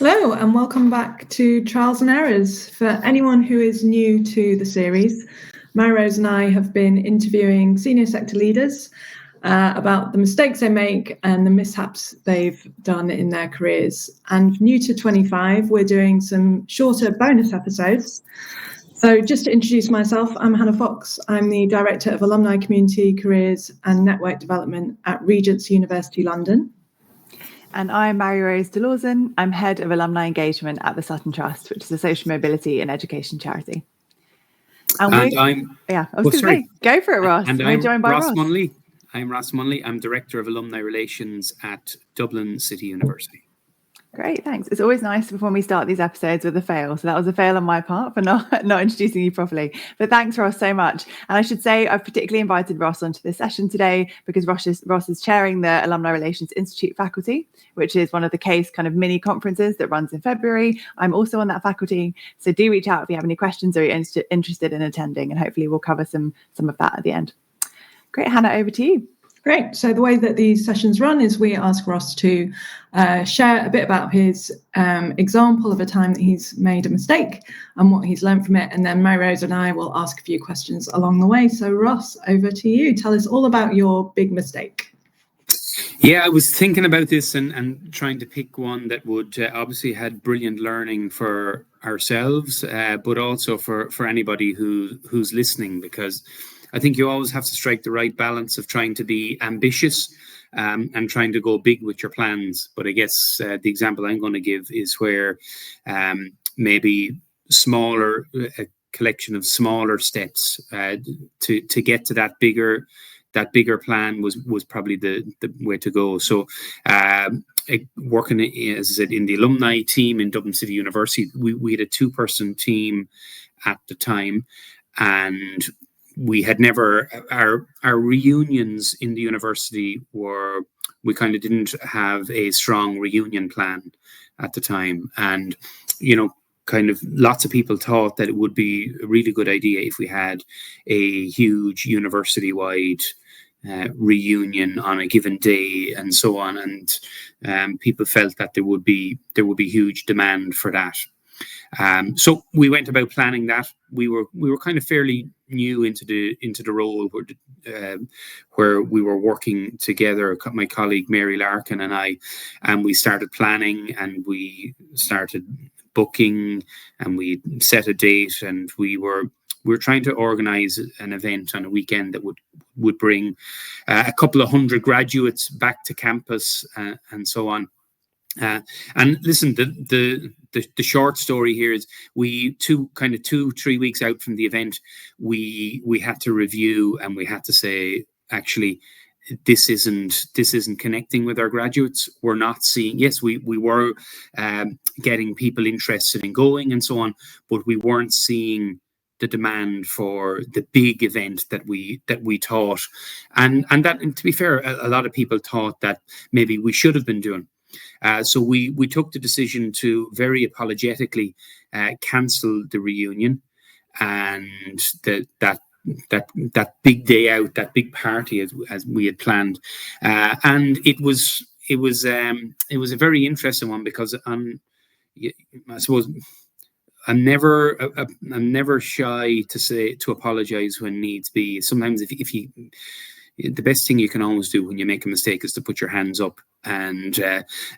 Hello and welcome back to Trials and Errors. For anyone who is new to the series, Mary-Rose and I have been interviewing senior sector leaders about the mistakes they make and the mishaps they've done in their careers. And new to 25, we're doing some shorter bonus episodes. So just to introduce myself, I'm Hannah Fox. I'm the Director of Alumni Community, Careers and Network Development at Regent University London. And I'm Mary-Rose Delauzun. I'm Head of Alumni Engagement at the Sutton Trust, which is a social mobility and education charity. Go for it, Ross. And I'm joined by Ross Munnelly. I'm Ross Munnelly. I'm Director of Alumni Relations at Dublin City University. Great, thanks. It's always nice when we start these episodes with a fail. So that was a fail on my part for not introducing you properly. But thanks, Ross, so much. And I should say I've particularly invited Ross onto this session today because Ross is chairing the Alumni Relations Institute faculty, which is one of the case kind of mini conferences that runs in February. I'm also on that faculty. So do reach out if you have any questions or you're interested in attending, and hopefully we'll cover some of that at the end. Great, Hannah, over to you. Great. So the way that these sessions run is we ask Ross to share a bit about his example of a time that he's made a mistake and what he's learned from it. And then Mary-Rose and I will ask a few questions along the way. So Ross, over to you. Tell us all about your big mistake. Yeah, I was thinking about this and trying to pick one that would obviously had brilliant learning for ourselves, but also for anybody who's listening, because I think you always have to strike the right balance of trying to be ambitious and trying to go big with your plans. But I guess the example I'm going to give is where maybe a collection of smaller steps to get to that bigger plan was probably the way to go. So working, as I said, in the alumni team in Dublin City University, we had a 2-person team at the time, and we had never, our reunions in the university we kind of didn't have a strong reunion plan at the time. And, kind of lots of people thought that it would be a really good idea if we had a huge university-wide reunion on a given day and so on. And people felt that there would be huge demand for that. So we went about planning that. We were kind of fairly new into the role where we were working together, my colleague Mary Larkin and I, and we started planning and we started booking and we set a date, and we were trying to organize an event on a weekend that would bring a couple of hundred graduates back to campus and so on. And listen, the short story here is 2-3 weeks out from the event, we had to review and we had to say, actually, this isn't connecting with our graduates. We're not seeing, yes, we were getting people interested in going and so on, but we weren't seeing the demand for the big event that we thought, and that, and to be fair, a lot of people thought that maybe we should have been doing. So we took the decision to very apologetically cancel the reunion, and that big day out, that big party as we had planned, and it was a very interesting one, because I suppose I'm never shy to apologize when needs be. Sometimes if you the best thing you can always do when you make a mistake is to put your hands up. And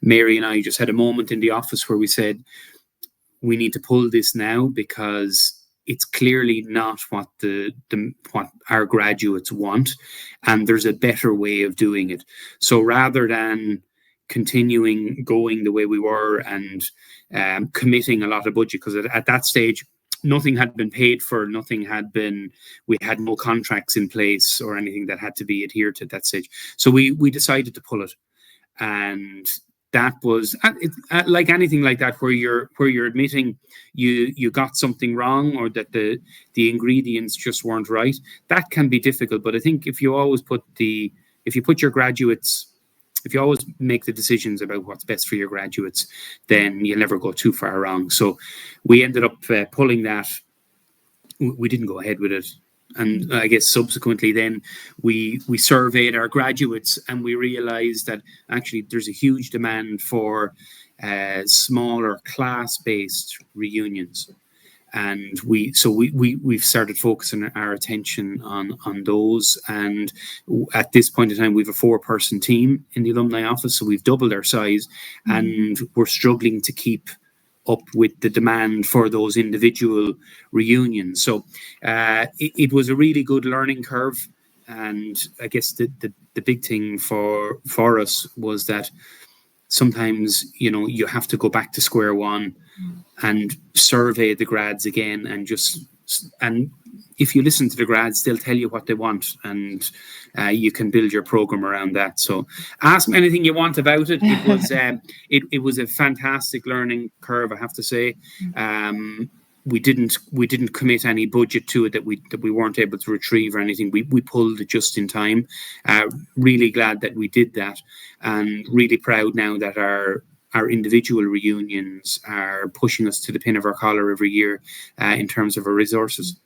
Mary and I just had a moment in the office where we said, we need to pull this now, because it's clearly not what what our graduates want, and there's a better way of doing it. So rather than continuing going the way we were and committing a lot of budget, because at that stage nothing had been paid for, we had no contracts in place or anything that had to be adhered to at that stage. So we decided to pull it. And that was like anything like that, where you're admitting you got something wrong, or that the ingredients just weren't right. That can be difficult, but I think if you always make the decisions about what's best for your graduates, then you'll never go too far wrong. So we ended up pulling that. We didn't go ahead with it. And I guess subsequently then we surveyed our graduates, and we realized that actually there's a huge demand for smaller class-based reunions. And we've started focusing our attention on those. And at this point in time, we have a 4-person team in the alumni office, so we've doubled our size, and we're struggling to keep up with the demand for those individual reunions. So it was a really good learning curve. And I guess the big thing for us was that sometimes, you have to go back to square one and survey the grads again, and if you listen to the grads, they'll tell you what they want, and you can build your program around that. So ask me anything you want about it. It was it was a fantastic learning curve, I have to say. We didn't commit any budget to it that we weren't able to retrieve or anything. We pulled it just in time. Really glad that we did that, and really proud now that our individual reunions are pushing us to the pin of our collar every year in terms of our resources.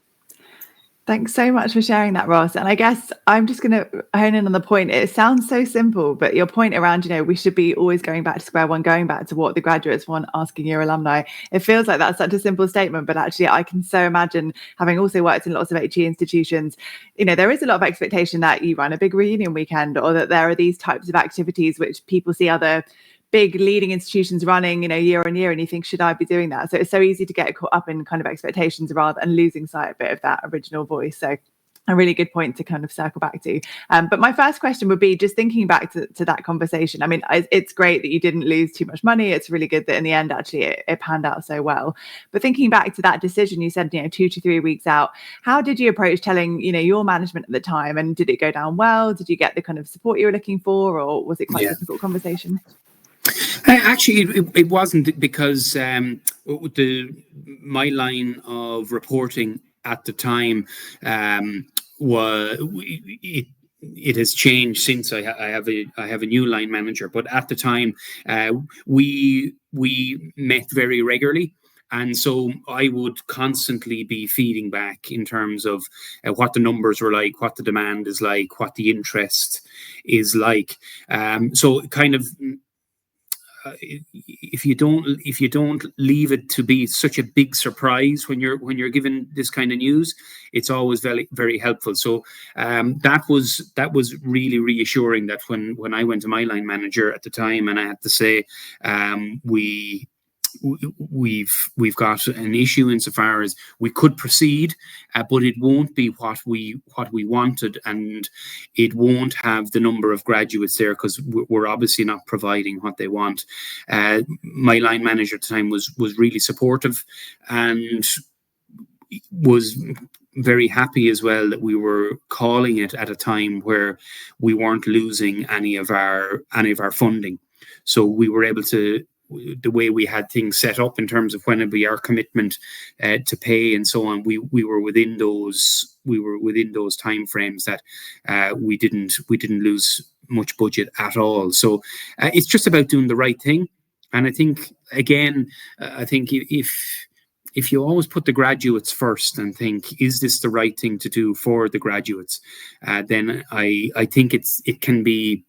Thanks so much for sharing that, Ross. And I guess I'm just going to hone in on the point. It sounds so simple, but your point around, we should be always going back to square one, going back to what the graduates want, asking your alumni. It feels like that's such a simple statement, but actually I can so imagine, having also worked in lots of HE institutions, there is a lot of expectation that you run a big reunion weekend, or that there are these types of activities which people see other big leading institutions running, year on year, and you think, should I be doing that? So it's so easy to get caught up in kind of expectations rather than losing sight a bit of that original voice. So a really good point to kind of circle back to. But my first question would be just thinking back to that conversation. I mean, it's great that you didn't lose too much money. It's really good that in the end, actually, it panned out so well. But thinking back to that decision, you said, 2 to 3 weeks out, how did you approach telling, your management at the time? And did it go down well? Did you get the kind of support you were looking for, or was it quite a difficult conversation? Actually, it wasn't, because my line of reporting at the time it has changed since I have a new line manager. But at the time, we met very regularly. And so I would constantly be feeding back in terms of what the numbers were like, what the demand is like, what the interest is like. So kind of, if you don't leave it to be such a big surprise when you're given this kind of news, it's always very, very helpful. So that was really reassuring, that when I went to my line manager at the time and I had to say, we've got an issue insofar as we could proceed, but it won't be what we wanted, and it won't have the number of graduates there because we're obviously not providing what they want. My line manager at the time was really supportive and was very happy as well that we were calling it at a time where we weren't losing any of our funding. So we were able to, the way we had things set up in terms of when it'd be our commitment to pay and so on, we were within those timeframes that we didn't lose much budget at all. So it's just about doing the right thing. And I think, again, if you always put the graduates first and think, is this the right thing to do for the graduates, then I think it can be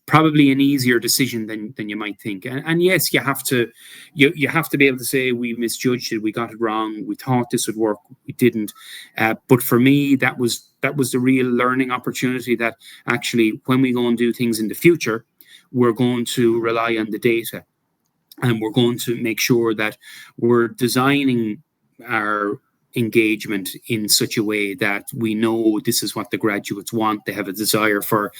probably an easier decision than you might think. And yes, you have to be able to say, we misjudged it, we got it wrong, we thought this would work, we didn't. But for me, that was the real learning opportunity, that actually when we go and do things in the future, we're going to rely on the data, and we're going to make sure that we're designing our engagement in such a way that we know this is what the graduates want, they have a desire for,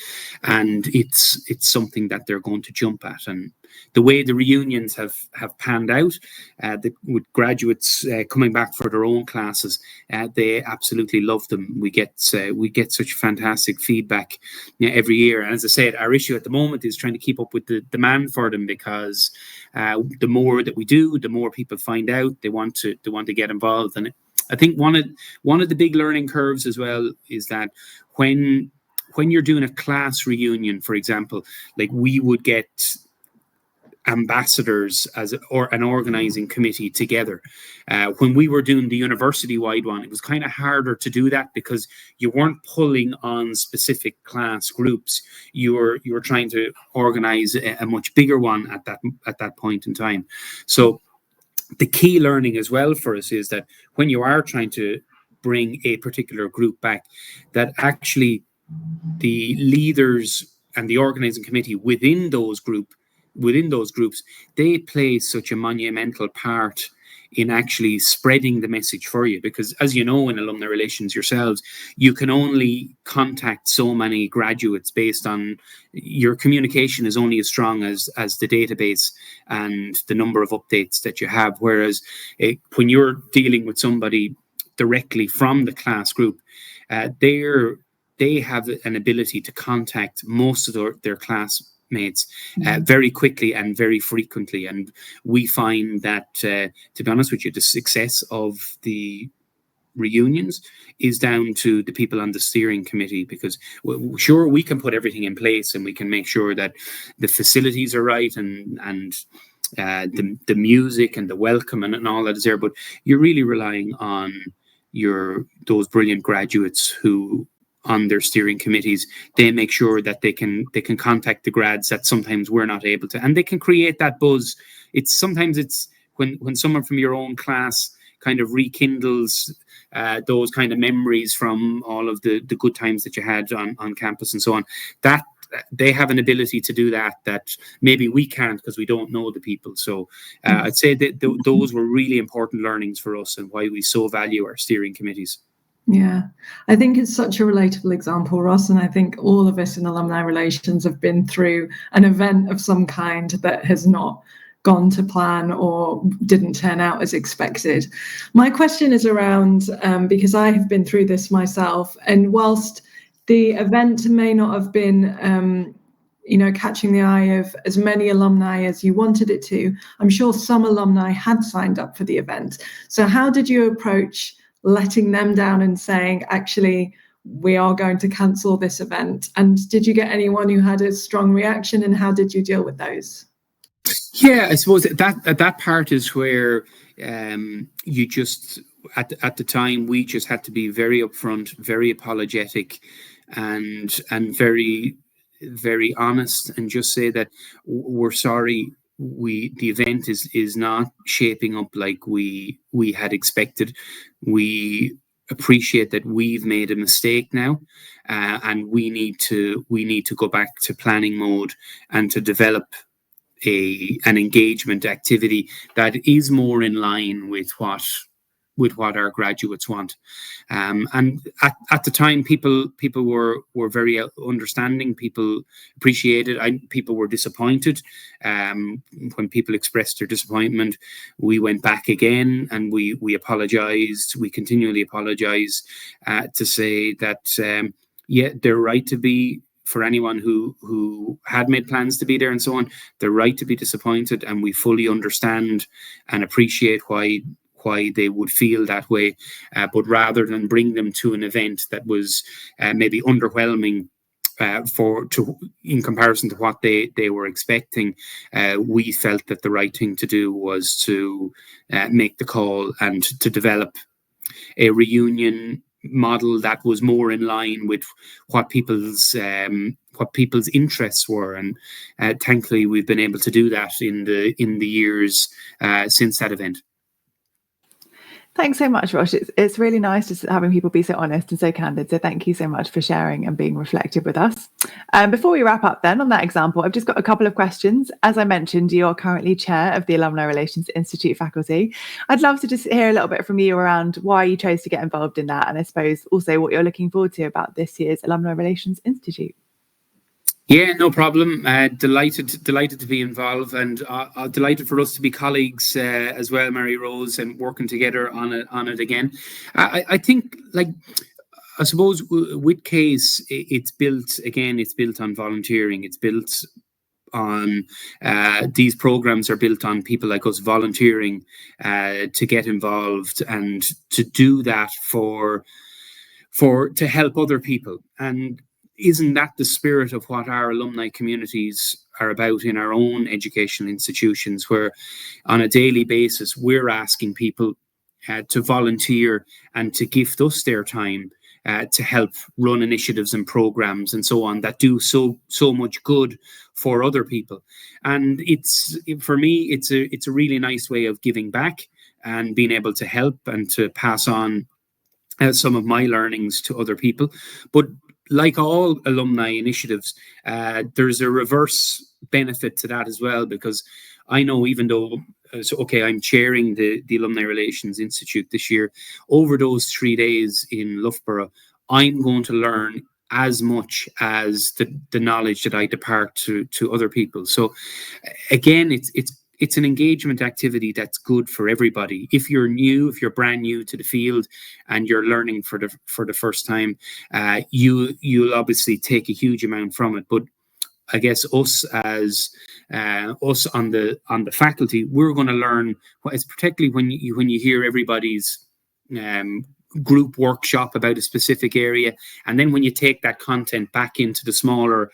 and it's something that they're going to jump at. And the way the reunions have panned out, with graduates coming back for their own classes, they absolutely love them. We get such fantastic feedback every year. And as I said, our issue at the moment is trying to keep up with the demand for them, because the more that we do, the more people find out they want to get involved. And I think one of the big learning curves as well is that when you're doing a class reunion, for example, like we would get ambassadors or an organizing committee together. When we were doing the university-wide one, it was kind of harder to do that because you weren't pulling on specific class groups. You were trying to organize a much bigger one at that point in time. So the key learning as well for us is that when you are trying to bring a particular group back, that actually the leaders and the organizing committee within those groups, they play such a monumental part in actually spreading the message for you. Because as you know, in alumni relations yourselves, you can only contact so many graduates based on your communication is only as strong as the database and the number of updates that you have. Whereas when you're dealing with somebody directly from the class group, they have an ability to contact most of their classmates very quickly and very frequently. And we find that, to be honest with you, the success of the reunions is down to the people on the steering committee, because sure, we can put everything in place and we can make sure that the facilities are right and the music and the welcome and all that is there, but you're really relying on those brilliant graduates who, on their steering committees, they make sure that they can contact the grads that sometimes we're not able to, and they can create that buzz. It's when someone from your own class kind of rekindles those kind of memories from all of the good times that you had on campus and so on, that they have an ability to do that maybe we can't because we don't know the people. So I'd say that those were really important learnings for us and why we so value our steering committees. Yeah, I think it's such a relatable example, Ross, and I think all of us in alumni relations have been through an event of some kind that has not gone to plan or didn't turn out as expected. My question is around, because I have been through this myself, and whilst the event may not have been catching the eye of as many alumni as you wanted it to, I'm sure some alumni had signed up for the event. So how did you approach letting them down and saying, actually, we are going to cancel this event? And did you get anyone who had a strong reaction, and how did you deal with those? Yeah, I suppose that part is where you just, at the time, we just had to be very upfront, very apologetic, and very, very honest, and just say that we're sorry. The event is not shaping up like we had expected. We appreciate that we've made a mistake now, and we need to go back to planning mode and to develop an engagement activity that is more in line with what our graduates want. And at the time, people were very understanding. People appreciated. People were disappointed. When people expressed their disappointment, we went back again and we apologized. We continually apologize to say that they're right to be. For anyone who had made plans to be there and so on, they're right to be disappointed, and we fully understand and appreciate why they would feel that way. But rather than bring them to an event that was maybe underwhelming in comparison to what they were expecting, we felt that the right thing to do was to make the call and to develop a reunion model that was more in line with what people's interests were, and thankfully we've been able to do that in the years since that event. Thanks so much, Ross. It's really nice just having people be so honest and so candid. So thank you so much for sharing and being reflective with us. Before we wrap up then on that example, I've just got a couple of questions. As I mentioned, you are currently chair of the Alumni Relations Institute faculty. I'd love to just hear a little bit from you around why you chose to get involved in that, and I suppose also what you're looking forward to about this year's Alumni Relations Institute. Yeah, no problem. Delighted to be involved, and delighted for us to be colleagues as well, Mary Rose, and working together on it again. I think, I suppose with CASE, it's built on volunteering. It's built on these programs are built on people like us volunteering to get involved and to do that to help other people. And isn't that the spirit of what our alumni communities are about in our own educational institutions, where on a daily basis we're asking people to volunteer and to gift us their time to help run initiatives and programs and so on that do so much good for other people. And for me, it's a really nice way of giving back and being able to help and to pass on some of my learnings to other people. But like all alumni initiatives, there's a reverse benefit to that as well, because I know, even though, I'm chairing the Alumni Relations Institute this year, over those 3 days in Loughborough, I'm going to learn as much as the knowledge that I depart to other people. So again, it's an engagement activity that's good for everybody. If you're brand new to the field and you're learning for the first time, you'll obviously take a huge amount from it. But I guess us on the faculty, we're going to learn. It's particularly when you hear everybody's group workshop about a specific area, and then when you take that content back into the smaller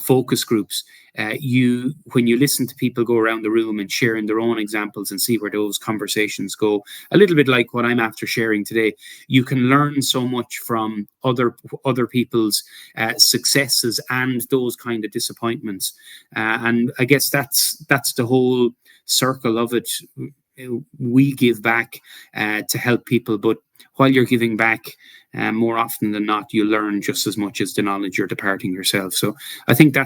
focus groups, when you listen to people go around the room and sharing their own examples and see where those conversations go, a little bit like what I'm after sharing today, you can learn so much from other people's successes and those kind of disappointments, and I guess that's the whole circle of it. We give back to help people, but while you're giving back, more often than not, you learn just as much as the knowledge you're departing yourself. So I think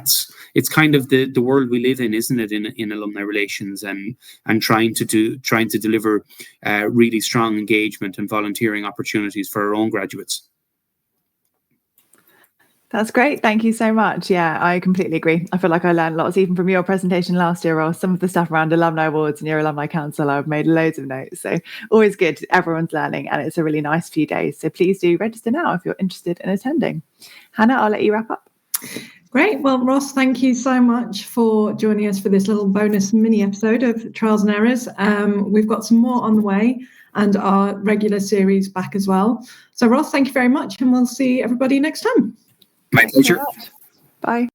it's kind of the world we live in, isn't it, in alumni relations, and trying to deliver really strong engagement and volunteering opportunities for our own graduates. That's great. Thank you so much. Yeah, I completely agree. I feel like I learned lots even from your presentation last year, or some of the stuff around alumni awards and your alumni council. I've made loads of notes. So always good. Everyone's learning, and it's a really nice few days. So please do register now if you're interested in attending. Hannah, I'll let you wrap up. Great. Well, Ross, thank you so much for joining us for this little bonus mini episode of Trials and Errors. We've got some more on the way and our regular series back as well. So Ross, thank you very much, and we'll see everybody next time. My pleasure. Bye.